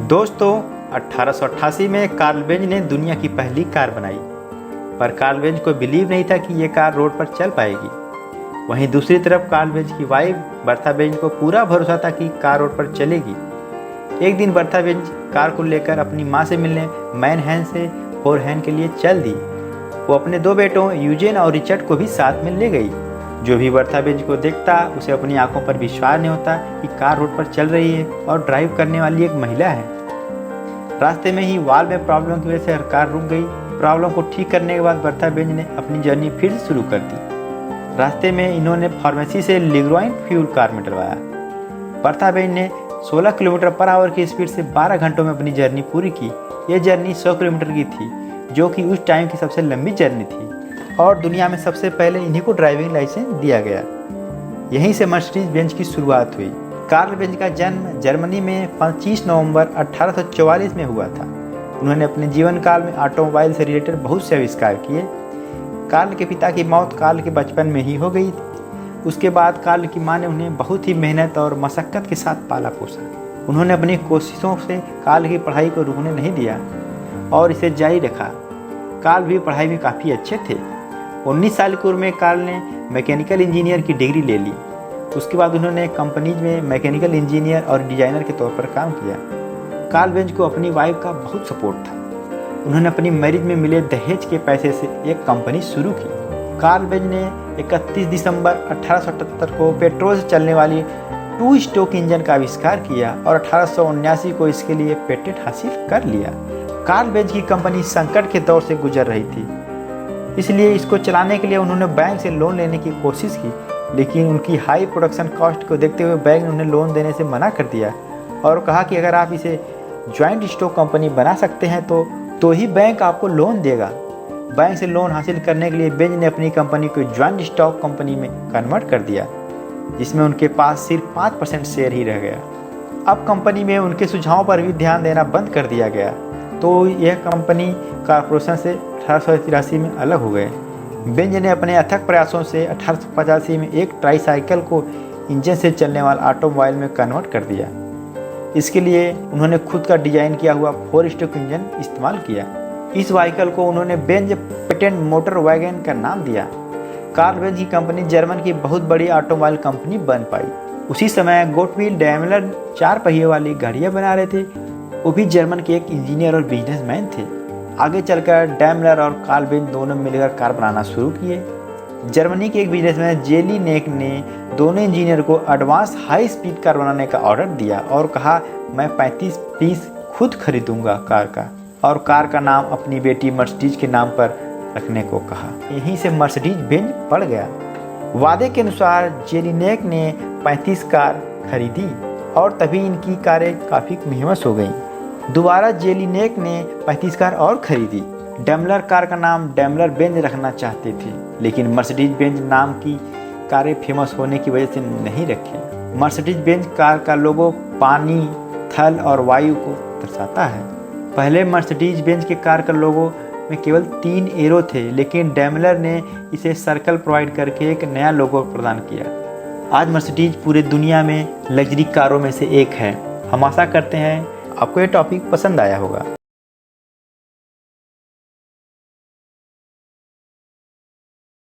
दोस्तों 1888 में Karl Benz ने दुनिया की पहली कार बनाई, पर कार्ल बेंज को बिलीव नहीं था कि ये कार रोड पर चल पाएगी। वहीं दूसरी तरफ कार्ल बेंज की वाइफ बर्था बेंज को पूरा भरोसा था कि कार रोड पर चलेगी। एक दिन बर्था बेंज कार को लेकर अपनी मां से मिलने मैनहैम से फोरहैम के लिए चल दी। वो अपने दो बेटों यूजेन और रिचर्ड को भी साथ में ले गई। जो भी बर्था बेंज को देखता उसे अपनी आंखों पर विश्वास नहीं होता कि कार रोड पर चल रही है और ड्राइव करने वाली एक महिला है। रास्ते में ही वाल में प्रॉब्लम की वजह से कार रुक गई। प्रॉब्लम को ठीक करने के बाद बर्था बेंज ने अपनी जर्नी फिर से शुरू कर दी। रास्ते में इन्होंने फार्मेसी से लिग्रोइन फ्यूल कार में डलवाया। बर्था बेंज ने 16 किलोमीटर पर आवर की स्पीड से 12 घंटों में अपनी जर्नी पूरी की। यह जर्नी 100 किलोमीटर की थी, जो कि उस टाइम की सबसे लंबी जर्नी थी और दुनिया में सबसे पहले इन्हीं को ड्राइविंग लाइसेंस दिया गया। यहीं से मर्सिडीज बेंज की शुरुआत हुई। कार्ल बेंज का जन्म जर्मनी में 25 नवंबर 1844 में हुआ था। उन्होंने अपने जीवन काल में ऑटोमोबाइल से रिलेटेड बहुत से आविष्कार किए। कार्ल के पिता की मौत कार्ल के बचपन में ही हो गई थी। उसके बाद कार्ल की मां ने उन्हें बहुत ही मेहनत और मशक्क़त के साथ पाला पोसा। उन्होंने अपनी कोशिशों से कार्ल की पढ़ाई को रुकने नहीं दिया और इसे जारी रखा। कार्ल भी पढ़ाई में काफ़ी अच्छे थे। 19 साल की उम्र में कार्ल ने मैकेनिकल इंजीनियर की डिग्री ले ली। उसके बाद उन्होंने कंपनीज में मैकेनिकल इंजीनियर और डिजाइनर के तौर पर काम किया। कार्ल बेंज को अपनी वाइफ का बहुत सपोर्ट था। उन्होंने अपनी मैरिज में मिले दहेज के पैसे से एक कंपनी शुरू की। कार्ल बेंज ने 31 दिसंबर 1878 को पेट्रोल से चलने वाली 2 स्ट्रोक इंजन का आविष्कार किया और 1879 को इसके लिए पेटेंट हासिल कर लिया। कार्ल बेंज की कंपनी संकट के दौर से गुजर रही थी, इसलिए इसको चलाने के लिए उन्होंने बैंक से लोन लेने की कोशिश की, लेकिन उनकी हाई प्रोडक्शन कॉस्ट को देखते हुए बैंक ने उन्हें लोन देने से मना कर दिया और कहा कि अगर आप इसे जॉइंट स्टॉक कंपनी बना सकते हैं तो ही बैंक आपको लोन देगा। बैंक से लोन हासिल करने के लिए बेंज ने अपनी कंपनी को जॉइंट स्टॉक कंपनी में कन्वर्ट कर दिया, जिसमें उनके पास सिर्फ 5% शेयर ही रह गया। अब कंपनी में उनके सुझावों पर भी ध्यान देना बंद कर दिया गया, तो यह कंपनी कॉर्पोरेशन से 1883 में अलग हो गए। बेंज ने अपने अथक प्रयासों से 1885 में एक ट्राईसाइकिल को इंजन से चलने वाला ऑटोमोबाइल में कन्वर्ट कर दिया। इसके लिए उन्होंने खुद का डिजाइन किया हुआ 4 स्ट्रोक इंजन इस्तेमाल किया। इस व्हीकल को उन्होंने बेंज पेटेंट मोटर वैगन का नाम दिया। कार्ल बेंज की कंपनी जर्मन की बहुत बड़ी ऑटोमोबाइल कंपनी बन पाई। उसी समय गोटविल डैमलर 4 पहिए वाली गाड़ियाँ बना रहे थे। वो भी जर्मन के एक इंजीनियर और बिजनेसमैन थे। आगे चलकर डैमलर और कार्ल बेंज दोनों मिलकर कार बनाना शुरू किए। जर्मनी के एक बिजनेसमैन जेलीनेक ने दोनों इंजीनियर को एडवांस हाई स्पीड कार बनाने का ऑर्डर दिया और कहा, मैं 35 पीस खुद खरीदूंगा कार का, और कार का नाम अपनी बेटी मर्सिडीज के नाम पर रखने को कहा। यहीं से मर्सिडीज बेंज पड़ गया। वादे के अनुसार जेलीनेक ने 35 कार खरीदी और तभी इनकी कारें काफ़ी फेमस हो गईं। दोबारा जेलीनेक ने 35 कार और खरीदी। डैमलर कार का नाम डैमलर बेंज रखना चाहते थे, लेकिन मर्सिडीज बेंज नाम की कारें फेमस होने की वजह से नहीं रखे। मर्सिडीज बेंज कार का लोगो पानी, थल और वायु को दर्शाता है। पहले मर्सिडीज बेंज के कार का लोगो में केवल 3 एरो थे, लेकिन डैमलर ने इसे सर्कल प्रोवाइड करके एक नया लोगो प्रदान किया। आज मर्सिडीज पूरे दुनिया में लग्जरी कारों में से एक है। हम आशा करते हैं आपको ये टॉपिक पसंद आया होगा।